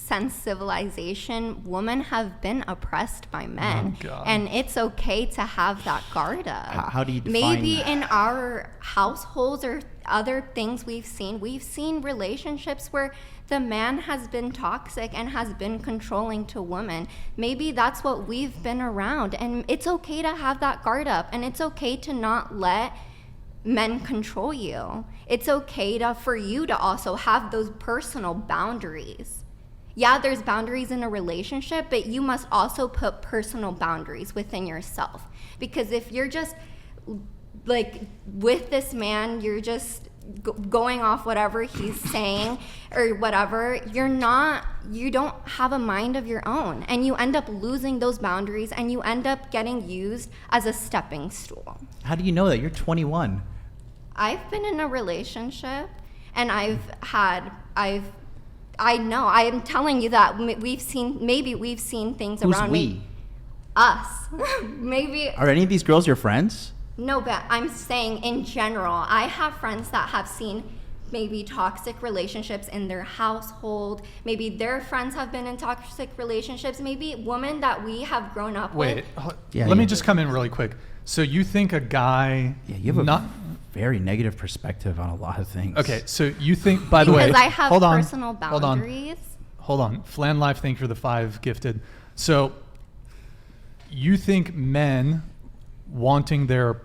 since civilization, women have been oppressed by men. Oh, God. And it's okay to have that guard up. How do you define Maybe that? in our households or other things we've seen relationships where the man has been toxic and has been controlling to women. Maybe that's what we've been around, and it's okay to have that guard up, and it's okay to not let men control you. It's okay for you to also have those personal boundaries. Yeah, there's boundaries in a relationship, but you must also put personal boundaries within yourself. Because if you're just like with this man, you're just going off whatever he's saying or whatever, you don't have a mind of your own, and you end up losing those boundaries, and you end up getting used as a stepping stool. How do you know that? You're 21. I've been in a relationship, and I am telling you that we've seen things Who's around we? me. Us. Maybe. Are any of these girls your friends? No, but I'm saying in general, I have friends that have seen maybe toxic relationships in their household. Maybe their friends have been in toxic relationships. Maybe women that we have grown up with. Let me just come in really quick. So you think a guy... Yeah, you have a very negative perspective on a lot of things. Okay, so you think, by the way... Because I have hold on, personal boundaries. Hold on. Flan Life, thank you for the 5 gifted. So you think men wanting their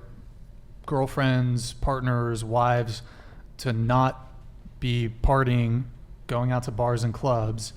girlfriends, partners, wives to not be partying, going out to bars and clubs,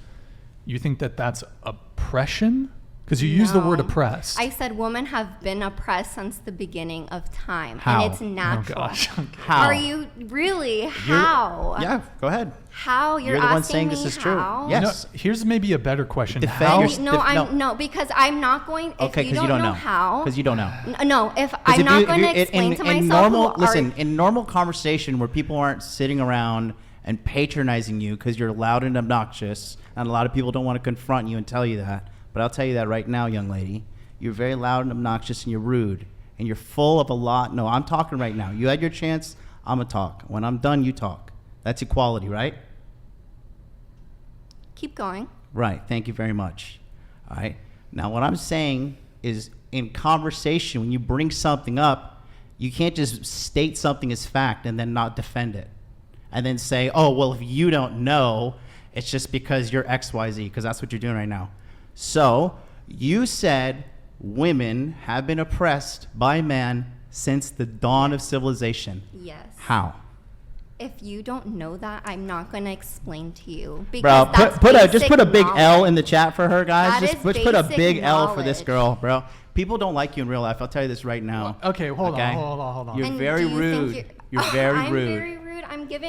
you think that that's oppression? Because you use the word oppressed. I said women have been oppressed since the beginning of time. How? And it's natural. Oh gosh. Okay. How? Are you really? How? Yeah, go ahead. How? You're the one asking saying me this is how? true. Yes. Here's maybe a better question. Defend How? No, because I'm not going. If Okay, you don't know how. Because you don't know. No, if I'm not going to explain to myself. In normal conversation where people aren't sitting around and patronizing you because you're loud and obnoxious, and a lot of people don't want to confront you and tell you that. But I'll tell you that right now, young lady. You're very loud and obnoxious, and you're rude, and you're full of a lot. No, I'm talking right now. You had your chance. I'm going to talk. When I'm done, you talk. That's equality, right? Keep going. Right. Thank you very much. All right. Now, what I'm saying is in conversation, when you bring something up, you can't just state something as fact and then not defend it. And then say, oh, well, if you don't know, it's just because you're X, Y, Z, because that's what you're doing right now. So you said women have been oppressed by men since the dawn of civilization. Yes. How? If you don't know that, I'm not going to explain to you. Bro, Because just put a big knowledge. L in the chat for her, guys. That Just is put a basic big L for this knowledge. girl, bro. People don't like you in real life. I'll tell you this right now. Okay, hold on. You're And very do you rude. think You're very I'm rude. very rude.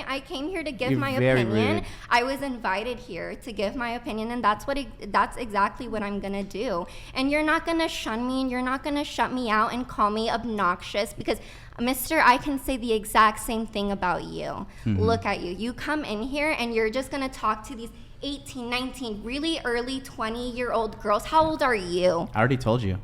I came here to give You're my very opinion. rude. I was invited here to give my opinion, and that's exactly what I'm gonna do. And you're not gonna shun me, and you're not gonna shut me out and call me obnoxious, because Mister, I can say the exact same thing about you. Mm-hmm. Look at you. You come in here and you're just gonna talk to these 18, 19, really early 20-year-old girls. How old are you? I already told you.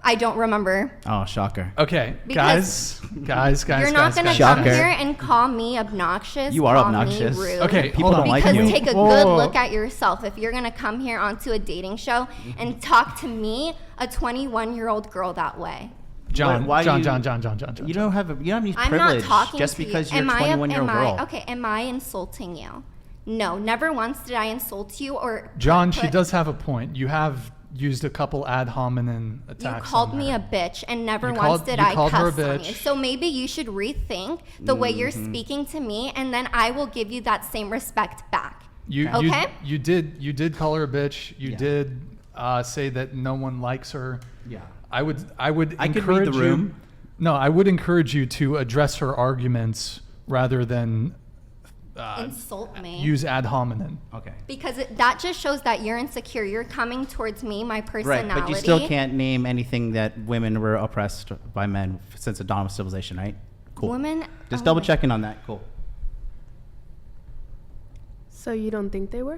I don't remember. Oh, shocker. Okay, Because guys. You're not going to Shocker. come here and call me obnoxious. You are call obnoxious. Me rude. Okay, People hold on. don't like Because you. take a good look at yourself. If you're going to come here onto a dating show and talk to me, a 21-year-old girl, that way. John. Why do you- John. You don't have any I'm not privilege talking just to because you. you're a 21-year-old girl. Okay, am I insulting you? No, never once did I insult you or... John, she does have a point. You have used a couple ad hominem attacks. You called on me her. a bitch, and never You once called- did you I called her cuss a on bitch. you. So maybe you should rethink the way you're speaking to me, and then I will give you that same respect back. Okay? You did call her a bitch. You Yeah. did say that no one likes her. Yeah. I would I could encourage read the room. you. No, I would encourage you to address her arguments rather than Insult me. use ad hominem. Okay. Because that just shows that you're insecure. You're coming towards me, my Right, personality. but you still can't name anything that women were oppressed by men since the dawn of civilization, right? Cool. Women. Just oh double my- checking on that. Cool. So you don't think they were?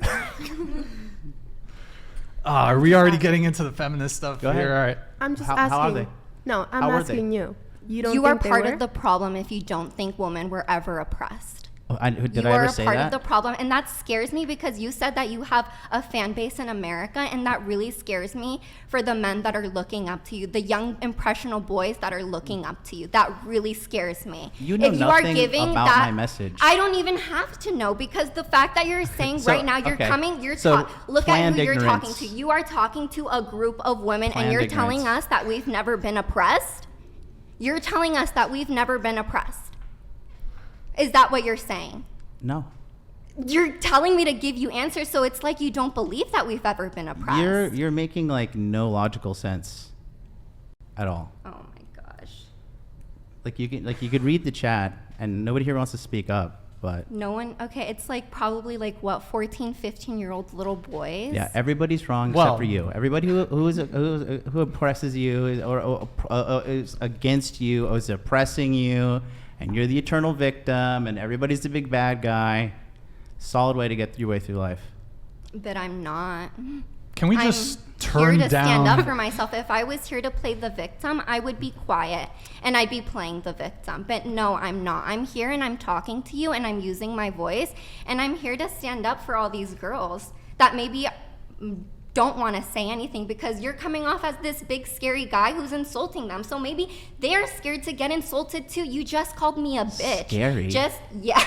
Are we already getting into the feminist stuff Go here? ahead. All right. I'm just How asking. are they? No, I'm How were they? asking you. You don't You think are they part were? of the problem if you don't think women were ever oppressed. Did You I are ever a say part that? of the problem, and that scares me because you said that you have a fan base in America, and that really scares me for the men that are looking up to you, the young impressionable boys that are looking up to you. That really scares me. You know if you are nothing giving about that, my message. I don't even have to know, because the fact that you're saying So, right now you're okay. coming, you're So, look at planned who you're talking ignorance. to. You are talking to a group of women, and Planned you're ignorance. telling us that we've never been oppressed. You're telling us that we've never been oppressed. Is that what you're saying? No. You're telling me to give you answers, so it's like you don't believe that we've ever been oppressed. You're making like no logical sense at all. Oh my gosh. Like you could read the chat and nobody here wants to speak up, but No one, okay, it's like probably like what, 14, 15-year-old little boys? yeah, everybody's wrong Well- except for you. Everybody who oppresses you is against you or is oppressing you, and you're the eternal victim, and everybody's the big bad guy. Solid way to get your way through life. But I'm not. Can we I'm just turn here to down? stand up for myself. If I was here to play the victim, I would be quiet and I'd be playing the victim. But no, I'm not. I'm here and I'm talking to you and I'm using my voice, and I'm here to stand up for all these girls that maybe don't want to say anything because you're coming off as this big scary guy who's insulting them. So maybe they're scared to get insulted too. You just called me a bitch. Scary? Yeah.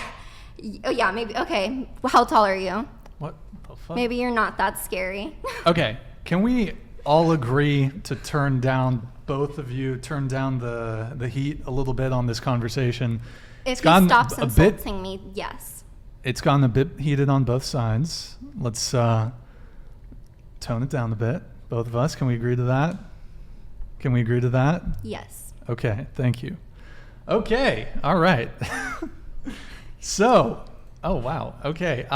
Oh yeah, maybe. Okay. Well, how tall are you? What the fuck? Maybe you're not that scary. Okay, can we all agree to turn down, both of you, turn down the heat a little bit on this conversation? If he gotten stops a bit- insulting me, yes. It's gotten a bit heated on both sides. Let's tone it down a bit. Both of us, can we agree to that? Can we agree to that? Yes. Okay, thank you. Okay, all right. So, oh wow, okay.